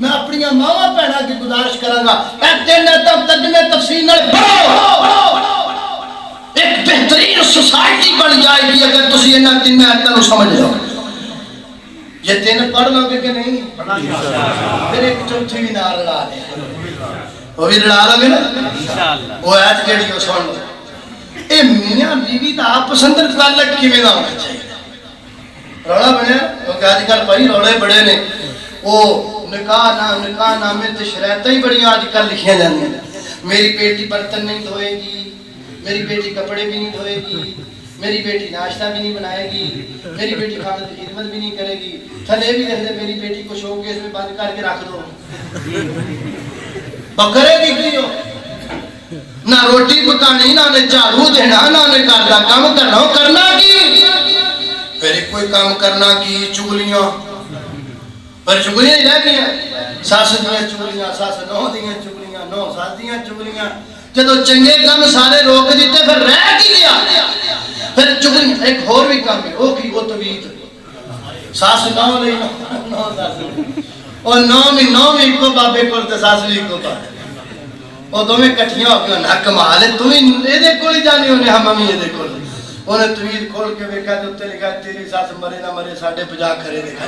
میں اپنی ماواں بہناں کی گزارش کراں گا اے 3 آیتاں ترجمے تفصیل نال پڑھو. ایک بہترین سوسائٹی بن جائے گی اگر تسی انہاں 3 آیتاں نو سمجھ لو. یہ 3 پڑھ لو گے کہ نہیں؟ پھر ایک چوتھی بھی نہ لڑا دے. وہ بھی لڑا لو گے نا وہ آیت کیڑی ہو سن لو. اے میاں بیوی دا آپ پسند تعلق کیویں دا ہونا چاہیے. رولا بنیا کیونکہ آج کل بھائی رولے بڑے نے. وہ نکاح نامے تے شرائطاں ہی بڑی آج کل لکھیاں جاندیاں. میری بیٹی برتن نہیں دھوئے گی، میری بیٹی کپڑے بھی نہیں دھوئے گی، میری بیٹی ناشتہ بھی نہیں بنائے گی، میری بیٹی خاندان کی خدمت بھی نہیں کرے گی. تھلے بھی لکھ دے میری بیٹی کو شو کیس میں بند کر کے رکھ دو. کرے گی کیوں؟ نہ روٹی پکانی، نہ جھاڑو دینا، نہ گھر کا کام کرنا. کرنا کی پھر کوئی کام کرنا کی چگلیاں پر چگلیاں ہی رہ گئی ہیں. ساس دیاں چگلیاں، ساس نو دیاں چگلیاں، نو ساس دیاں چگلیاں. جدو چنگے کام سارے روک دیتے پھر رہ کی گیا. پھر چگلیاں ایک اور بھی کام ہے وہ کی وہ توید ساس نو لئی نو ساس اور نو بھی کو بابے کو ساس بھی کو بابے وہ دونوں کٹھیاں ہو گئے. نہ کمال ہے تم یہ کو ہی جانی ہونے ہم یہ کو انہیں توید کھول کے دیکھا تو اتنے لکھا تیری ساس مرے نہ مرے 50 کھڑے دیکھا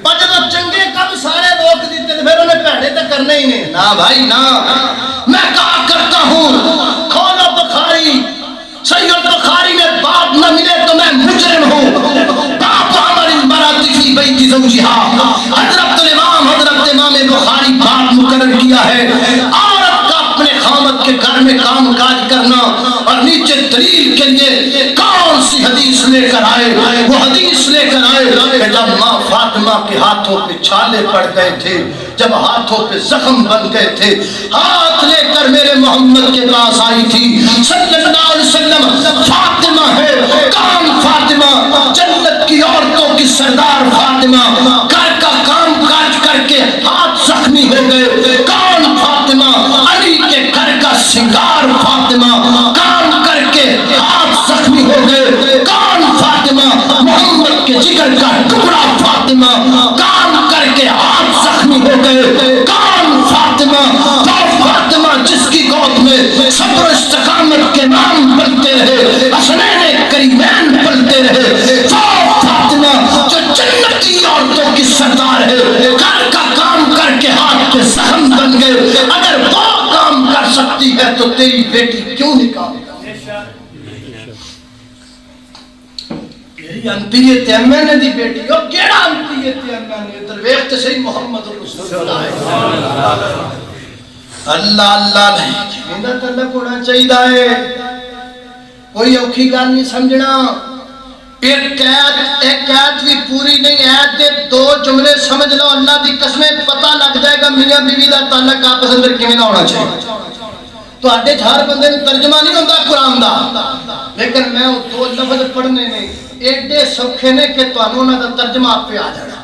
پر جب چنگے کم سارے روک دیتے تھے پھر انہیں پہڑے تک کرنے ہی نہیں. نا بھائی نا میں کہا کرتا ہوں کھولو بخاری صحیح البخاری میں باب نہ ملے تو میں مجرم ہوں. باب عمر المراتی فی بیت زوجہا حضرت امام بخاری باب مقرر کیا ہے عورت کا اپنے خامد کے گھر میں کام کاج کرنا. اور نیچے دلیل کے لیے کون سی حدیث لے کر آئے؟ وہ حدیث لے کر آئے کہ جب ماں فاطمہ کے ہاتھوں پہ چھالے پڑ گئے تھے، جب ہاتھوں پہ زخم بن گئے تھے، ہاتھ لے کر میرے محمد کے پاس آئی تھی صلی اللہ علیہ وسلم. فاطمہ ہے کون؟ فاطمہ جنت کی عورتوں کی سردار فاطمہ. گھر کا کام کاج کر کے ہاتھ زخمی ہو گئے. کون؟ فاطمہ علی کے گھر کا سنگار فاطمہ. کام کر کے ہاتھ زخمی ہو گئے. کون؟ فاطمہ محمد کے جگر کا ٹکڑا فاطمہ. کام کر کے ہاتھ زخمی ہو گئے. کون؟ فاطمہ فاطمہ جس کی گود میں صبر و استقامت کے نام پلتے رہے، حسنین کریمین پلتے رہے. فاطمہ جو جنتی عورتوں کی سردار ہے، گھر کا کام کر کے ہاتھ کے زخم بن گئے. اگر وہ کام کر سکتی ہے تو تیری بیٹی کیوں نہیں کام کرتی؟ انتیت امین دی بیٹی اور کیڑا انتیت امین درویخ تے صحیح محمد رسول اللہ اللہ اللہ جمعہ تعلق ہونا چاہیے ہے. کوئی اوکھی گال نہیں سمجھنا. ایک آیت بھی پوری نہیں آیت دے 2 جملے سمجھ لو اللہ دی قسمیں پتہ لگ جائے گا میاں بیوی دا تعلق آپس اندر کیویں ہونا چاہیے. تو آٹے ہر بندے نے ترجمہ نہیں ہوتا قرآن دا لیکن میں وہ 2 لفظ پڑھنے نہیں ایڈے سوکھے نے کہ تانوں نہ دا ترجمہ آپ پہ آ جانا.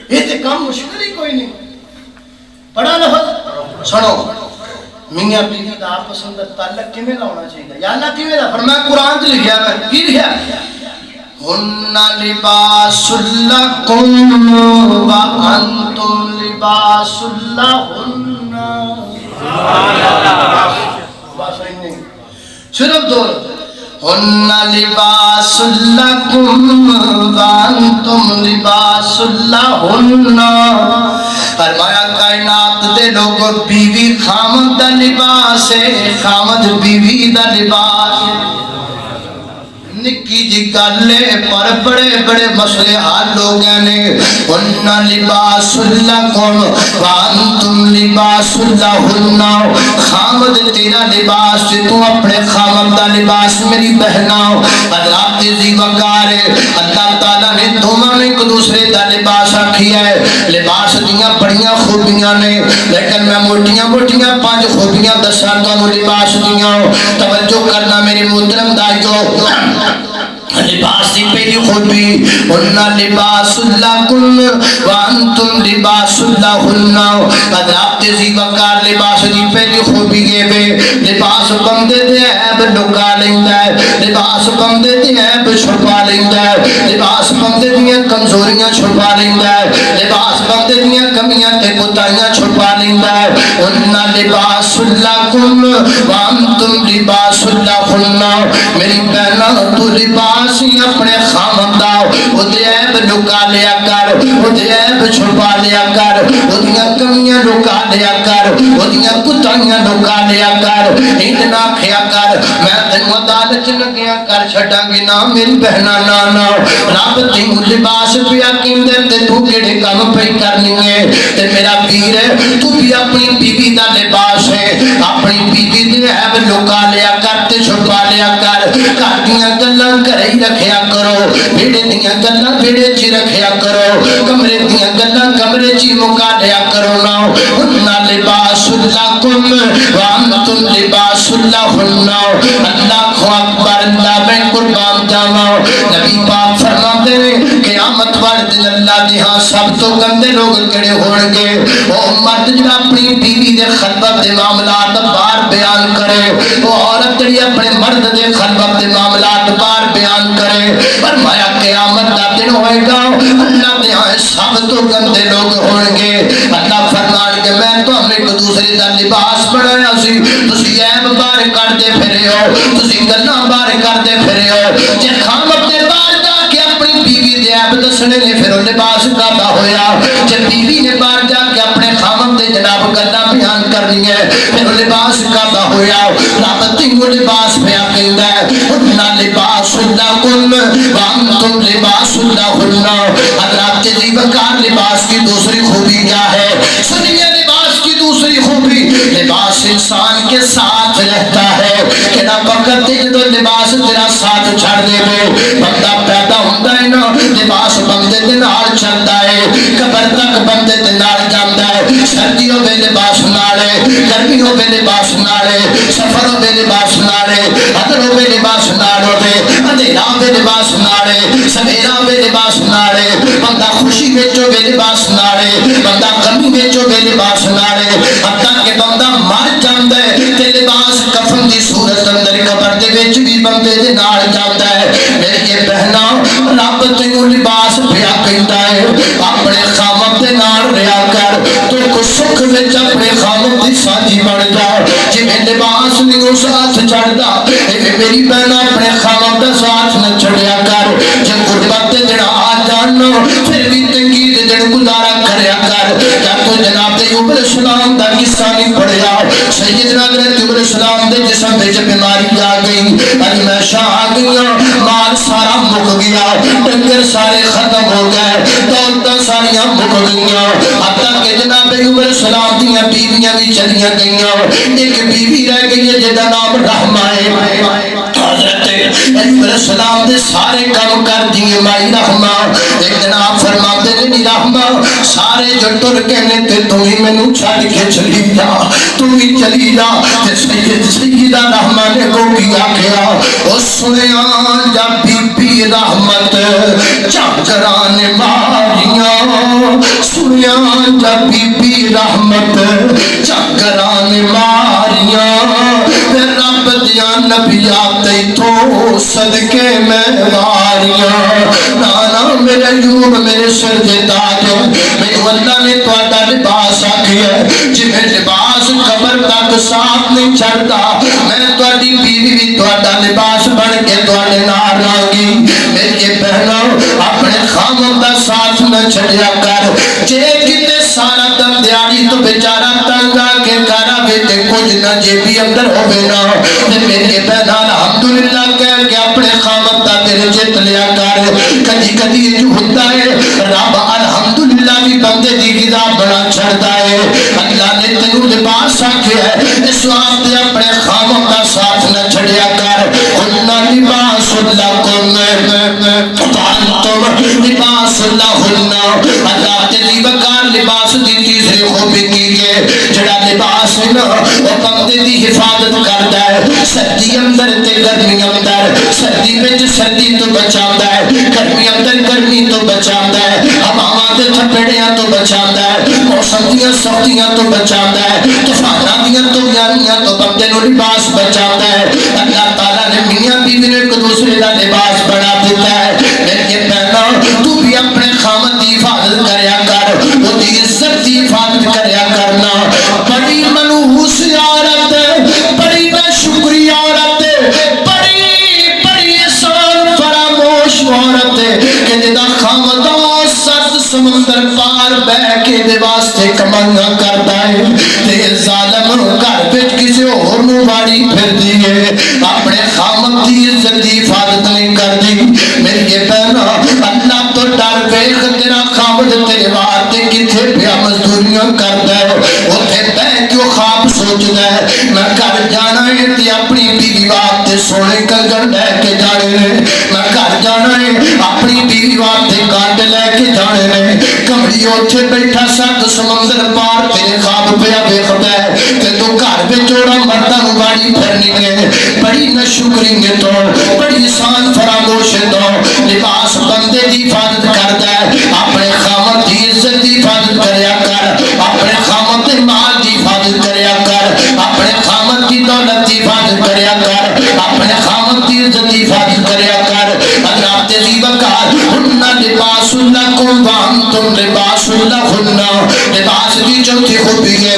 یہ تے کام مشکل ہی کوئی نہیں. پڑھا لفظ سنو میاں بیوی دا آپس اندر تعلق کیویں ہونا چاہیے یا اللہ کیویں دا فرمایا قرآن وچ لکھیا ہے کی لکھیا ہن لباس لکم وانتم لباس لہن. صرف دو ہن لباس لکم وانتم لباس لہن. فرمایا کائنات دے لوگوں بیوی خامد دا لباس ہے، خامد بیوی دا لباس ہے. نکی جی گلے پر بڑے بڑے مسئلے حل ہو گئے نے. ہن لباس لکم وانتم لباس لہن. خامد تیرا لباس ہے، تو اپنے خامد دا لباس میری بہنا. حضرات ذی وقار اللہ تعالیٰ نے دونوں نے ایک دوسرے دا لباس آکھیا ہے. لباس دیاں بڑیاں خوبیاں نے، لیکن میں موٹیاں موٹیاں 5 خوبیاں دساں تانوں لباس دیاں. توجہ کرنا میرے محترم بھائیو. لباس کی پہلی خوبی ہن لباس لکم وانتم لباس لہن. حضرات ذی وقار لباس کی پہلی خوبی یہ ہے لباس بندے دے عیب لکا لیندا ہے، لباس بندے دے عیب چھپا لیندا ہے، لباس بندے دیاں کمزوریاں چھپا لیندا ہے، لباس بندے دیاں کمیاں تے کوتاہیاں چھپا لیندا ہے. ہن لباس لکم وانتم لباس لہن. میری بہنا تو لباس اپنے خامد دا اودے عیب لکا لیا کر، اودے عیب چھپا لیا کر، اودیاں کمیاں لکا لیا کر، اودیاں کوتاہیاں لکا لیا کر. انج نہ کھیا کر میں تینوں عدالت لگیا کر چھڈاں گی نا میری بہنا. نا نا رب تینوں لباس پیا کیندے تے تو کیڑے کم پئی کرنی ہے. تے میرا پیر تو بھی اپنی بیوی دا لباس ہے، اپنی بیوی دے عیب لکا لیا کر تے چھپا لیا کر. گھر دیاں گلاں گھر ہی رکھیا کرو، بیڑے دیاں گلاں بیڑے چ رکھیا کرو، کمرے دیاں گلاں کمرے چ مکا لیا کرو. نا ہن لباس لکم وانتم لباس لہن. اللہ اکبر، اللہ میں قربان جاواں. نبی پاک فرماتے ہیں قیامت والے دن اللہ دے ہاں سب تو گندے لوگ کڑے ہون گے وہ مرد جڑا اپنی بیوی دے خلوت دے معاملات باہر بیان کرے، وہ عورت جڑی اپنے مرد دے خلوت دے معاملات باہر بیان کرے. فرمایا قیامت دا دن ہوئے گا اللہ دے ہاں سب تو گندے لوگ ہون گے. اللہ فرمان کہ میں تو ہم ایک دوسرے دا لباس بنایا سی، تسی عیب باہر کردے پھرے ہو، تسی گلاں باہر کردے پھرے ہو. جے خامد دے باہر جا کے اپنی بیوی دے عیب دسنے نے پھر لباس کادا ہویا. جے بیوی نے باہر جا کے اپنے خامد دے جناب گلاں بیان کرنی ہے پھر لباس کادا ہویا. رب تینوں لباس پیا کہندا ہے ہن لباس لکم وانتم لباس لہن. حضرات ذی وقار لباس کی دوسری خوبی کیا ہے؟ سنیے لباس کی دوسری خوبی لباس انسان کے ساتھ رہتا ہے. کہنا وقت جدو لباس تیرا ساتھ چھڑ دے بندہ پیدا ہوندا ہے نا لباس بندے دے نال چلدا ہے، قبر تک بندے دے نال جاندا ہے. سردی ہوے لباس نال ہے، گرمی ہوے لباس نال ہے، سفر ہوے لباس نال ہے، حضر ہوے لباس نال ہوے، اندھیرا ہوے لباس نال ہے، سویرا ہوے لباس نال ہے. بندہ خوشی وچ ہوے لباس نال ہے، بندہ غمی وچ ہوے لباس نال ہے. حتیٰ کہ بندہ مر جاندا ہے تے لباس کفن دی صورت اندر قبر دے وچ بھی بندے دے نال جاندا ہے. میری بہنا رب تینوں لباس پیا کہندا ہے اپنے خامد دے نال رہیا کر. تو کو سکھ وچ اپنے خامد دی سانجھی بن جا. جویں لباس نہیں ساتھ چھڑدا ایویں میری بہنا اپنے خامد دا ساتھ نہ چھڑیا کر. جے غربت دے دن آ جان پھر بھی تنگی دے دن گزارا کریا کر. کیا تو جناب ایوب علیہ السلام دا قصہ نہیں پڑھیا؟ سیدنا حضرت ایوب علیہ السلام دے جسم وچ بیماری آ گئی، ازمائشاں آ گئیاں، مال سارا مک گیا، ڈنگر سارے ختم ہو گئے، دولتاں ساریاں مک گئیاں. حتیٰ کہ جناب ایوب علیہ السلام دیاں بیویاں بھی چلیاں گئیاں. ایک بیوی رہ گئی ہے جدا نام رحمہ ہے. حضرت ایوب علیہ السلام دے سارے کام کر دیے مائی رحمہ. ایک جناب فرماتے نے نی رحمہ سارے جو ٹر کے نے تے تو ہی مینوں چھڈ کے چلی جا، تو ہی چلی جا. تے سیدہ رحمہ نے کو کیا کیا او سنیا جا بی بی رحمت چاکران ماریاں، سنیا جا بی بی رحمت چاکران ماریاں. رب دیاں نبیات تو صدقے میں سواریاں نانا میرے ایوب میرے سر دے تاج میں اللہ نے تہاڈا لباس آکھیا جی میں لباس قبر تک ساتھ نہیں چھڑدا میں تہاڈی بیوی بھی تہاڈا لباس بن کے تہاڈے نال رہاں گی میری بہنوں اپنے خاوند دا ساتھ نہ چھڑیا کر جے کتے سارا دن دیہڑی تو بیچارہ تنگ آ کے گھر آوے تے کچھ نہ جیبی اندر ہوے نا تے میری بہن الحمدللہ کہہ کے اپنے خاوند دا دل جت لیا کر کدی کدی یہ ہوندا ہے رب الحمدللہ بھی بندے دی غذا بڑا چھڑدا ہے اللہ نے تینوں لباس آکھیا ہے اس واسطے اپنے خاوند دا ساتھ نہ چھڑیا کر ہن لباس لکم وانتم لباس لہن اللہ تیری وقار لباس دی تیسری خوبی کی ہے جڑا لباس ہے نا وہ بندے دی حفاظت کردا ہے سردی اندر تے گرمی اندر سردی وچ سردی تو بچاوندا ہے گرمی اندر گرمی تو بچاوندا ہے ہواواں دے تھپڑیاں تو بچاوندا ہے موسم دیاں سختیاں تو بچاوندا ہے طوفاناں دیاں طوفانیاں تو بندے نوں لباس بچاوندا ہے اللہ تعالی نے میاں بیوی نے ایک دوسرے دا لباس بنا دیتا ہے میری بہنوں تو بھی اپنے خاوند دی حفاظت کریا کر وہ دی عزت دی حفاظت کریا کرنا بڑی منحوس عورت بڑی بے شکری عورت بڑی احسان فراموش عورت کہ جدا خاوند سات سمندر پار بہ کے دے واسطے کمائیاں کردا ہے تے ظالم گھر وچ کسے ہور نوں واڑی پھردی ہے اپنے خاوند دی عزت دی حفاظت نہیں کردی میری بہن اللہ تو ڈر ویکھ تیرا خاوند تیرے واسطے کتھے پیا مزدوریاں کردا ہے اوتھے بہ کے خواب سوچدا ہے میں گھر جانا ہے تے اپنی بیوی واسطے سونے کنگن لے کے جانے نے میں گھر جانا ہے اپنی بیوی واسطے کانڈ لے کے جانے نے کمڑی اوتھے بیٹھا سات سمندر پار تیرے خواب پیا ویکھدا ہے تے تو گھر وچ جوڑا مرداں نوں واڑی پھرنی ہے بڑی ناشکری ہے تو بڑی احسان فراموش ہے تو لباس بندے دی حفاظت کردا ہے اپنے خاوند دی عزت دی حفاظت کریا کر اپنے خاوند دے مال دی حفاظت کریا کر اپنے خاوند دی دولت دی حفاظت کریا کر اپنے خاوند دی عزت دی حفاظت کریا کر اللہ تیری وقار ہن لباس لکم وانتم لباس لہن لباس دی چوتھی خوبی ہے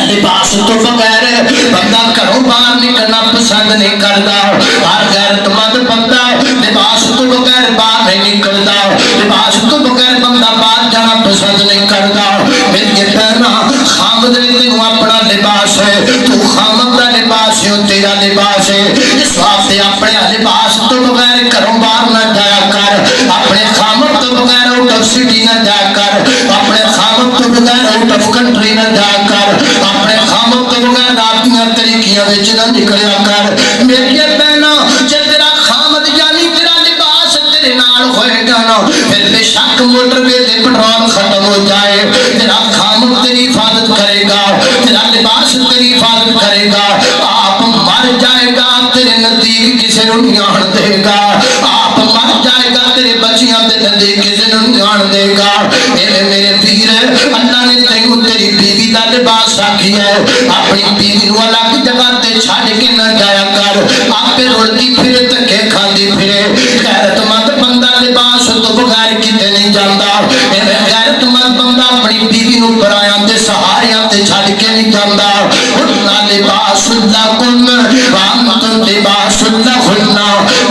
لباس تو بغیر بندہ گھروں باہر نکلنا پسند نہیں کرتا ہر غیرت مند بندہ لباس تو بغیر باہر نہیں نکلتا لباس تو بغیر بندہ باہر جانا پسند نہیں کرتا میری بہنا خاوند نے تینوں اپنا لباس ہے تو خاوند دا لباس ہے تیرا لباس ہے اس واسطے اپنے لباس تو بغیر گھروں باہر نہ جایا کر اپنے خاوند تو بغیر آؤٹ آف سٹی نہ جایا کر اپنے خاوند تو بغیر آؤٹ آف کنٹری نہ جایا کر اپنے خاوند تو بغیر راپیاں طریقیاں وچ نہ نکلیا کر میری بہنا جے تیرا خاوند یعنی تیرا لباس تیرے نال ہوئے گا نا پھر بے شک موٹر وے تے پٹرول ختم ہو جائے تیرا خاوند تیری حفاظت کرے گا تیرا لباس تیری حفاظت کرے گا آپ مر جائے گا تیرے نزدیک کسے نوں نہیں آن دے گا آپ مر جائے گا تیرے بچیاں دے نزدیک کسے نوں نہیں آن دے گا اے میرے پیر اللہ نے تینوں تیری بیوی دا لباس آکھیا ہے اپنی بیوی نوں الگ جگہ تے چھڈ کے نہ جایا کر آپ رڑتی پھرے تکے کھاندی پھرے غیرت مند بندہ لباس تو بغیر کتے نہیں جاندا اے غیرت مند بندہ اپنی بیوی نوں پرایاں تے سہاریاں تے چھڈ کے نہیں جاندا ہن لباس لکم وانتم لباس لہن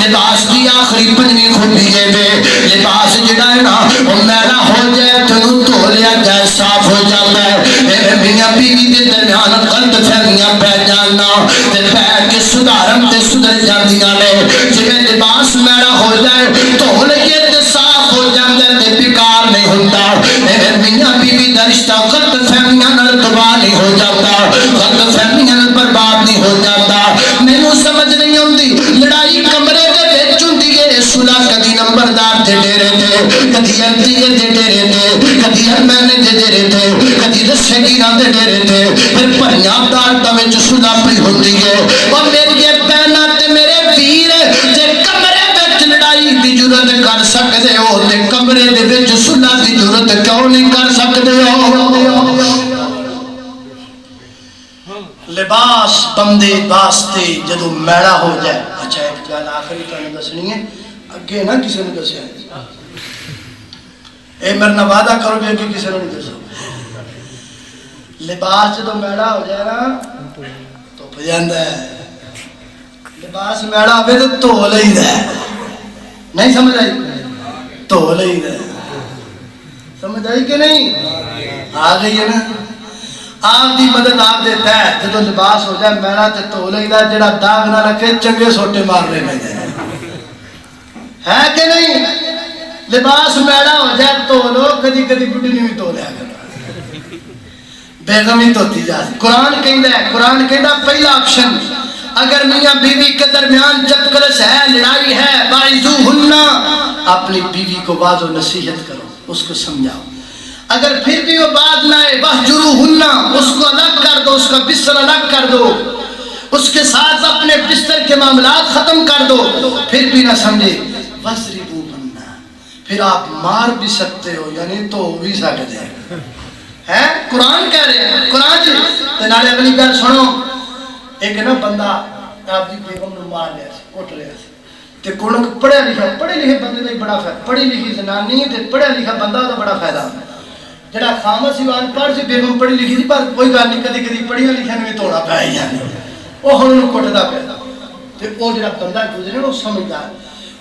لباس دی آخری پنجویں خوبی ہے لباس جڑا ہے نا وہ میلا ہو جائے تینوں دھو لیا جائے صاف ہو جاتا ہے میرے میاں بیوی دے درمیان غلط فہمیاں پہ جانا تے پہ کے سدھارن تے سدھر جاندیاں نے جویں لباس میلا ہو جائے دھو لئیے تے صاف ہو جاتا ہے تے بیکار نہیں ہوندا میرے میاں بیوی دا رشتہ غلط فہمیاں نال تباہ نہیں ہو جاتا غلط فہمیاں نال برباد نہیں ہو جاتا مینوں سمجھ نہیں آندی لڑائی کمرے دے وچ ہوندی ہے صلح کدی نمبردار دے ڈیرے تے کدی انتیے دے ڈیرے تے کدی ارمانے دے ڈیرے تے کدی رسے گیراں دے ڈیرے تے پھر پریاں عدالتاں وچ صلح پئی ہوندی ہے او میری بہناں تے میرے ویر جے کمرے وچ لڑائی دی ضرورت کر سکدے ہو تے کمرے دے وچ صلح دی ضرورت کیوں نہیں کر سکدے ہو لباس بندے واسطے جدو میڑا ہو جائے اچھا ایک گل آخری تمہیں دسنی ہے اگے نہ کسی نے دسیا اے میرے نال وعدہ کرو کہ کسی نے نہیں دسو لباس جدو میڑا ہو جائے نا تو پہ جاندہ ہے لباس میڑا ہوئے تو دھو لئیدا ہے نہیں سمجھ آئی دھو لئیدا ہے سمجھ آئی کہ نہیں آ گئی ہے نا آپ دی مدد آپ دیتا ہے جدو لباس ہو جائے میڑا تے دھو لئیدا جڑا داغ نہ رکھے چنگے سوٹے مارنے میں جائے ہے کہ نہیں لباس میڑا ہو جائے دھو لو کدی کدی بڑھی نہیں بھی دھو لیا کرو بیگمی دھوتی جا قرآن کہندا ہے قرآن کہندا پہلا آپشن اگر میاں بیوی کے درمیان جب کلش ہے لڑائی ہے وَعِظُوهُنَّ اپنی بیوی کو واضح و نصیحت کرو اس کو سمجھاؤ اگر پھر بھی وہ بات نہ آئے وَاهْجُرُوهُنَّ اس کو الگ کر دو اس کا بستر الگ کر دو اس کے ساتھ اپنے بستر کے معاملات ختم کر دو پھر بھی نہ سمجھے وَاضْرِبُوهُنَّ پھر آپ مار بھی سکتے ہو یعنی تو بھی سکتے ہیں قرآن کہہ رہے ہیں قرآن جی تنالے اگلی گل سنو ایک نا بندہ آپ دی بیگم نے مار لیا سی کٹ رہا سی تے کوڑوں کو پڑھے لکھے بندے دا بڑا فائدہ پڑھی لکھی زنانی تے پڑھا لکھا بندہ دا بڑا فائدہ جڑا خامہ سی وان پڑھ سی بیگم پڑھی لکھی سی پر کوئی گل نہیں کدی کدی پڑھیا لکھیا نے توڑا پیا جانے او ہن انہوں کٹدا پیا تے او جڑا بندہ گزرے او سمجھدا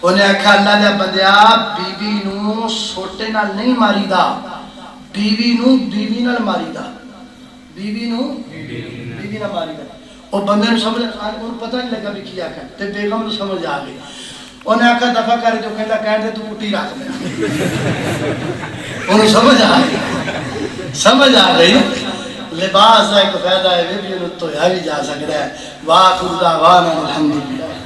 اونے آکھیا اللہ دے بندیا بیوی نو سوٹے نال نہیں ماریدا بیوی نال ماریدا بیوی نال ماریدا وہ بندے نے سمجھ پتہ نہیں لگا بھی کیا کہ تے بیگم نے سمجھ آ گئی انہیں آکھا دفعہ کر جو کہتا کہتے تو کٹی رکھ میں انہیں سمجھ آ گئی لباس ہے ایک فائدہ ہے بھی انہیں تو یا بھی جا سکتا ہے واقع دعوانا الحمدللہ